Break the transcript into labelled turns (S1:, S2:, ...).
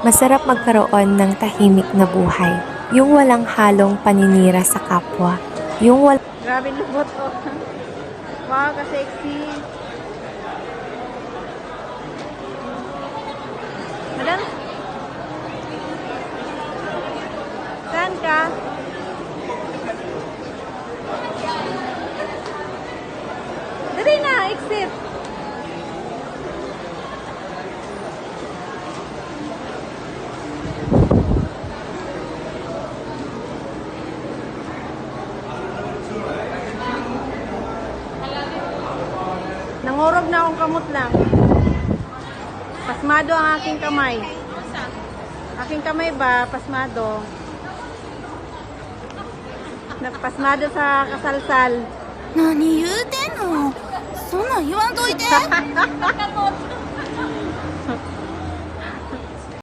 S1: Masarap magkaroon ng tahimik na buhay. Yung walang halong paninira sa kapwa. Yung walang
S2: Grabe lubot oh. Wow, ka-sexy. Madam? Saan ka? Dali na, exit. Nangurog na akong kamot lang. Pasmado ang aking kamay. Aking kamay ba, pasmado. Nagpasmado sa kasalsal.
S3: 何言うてんのそんなん言わんといて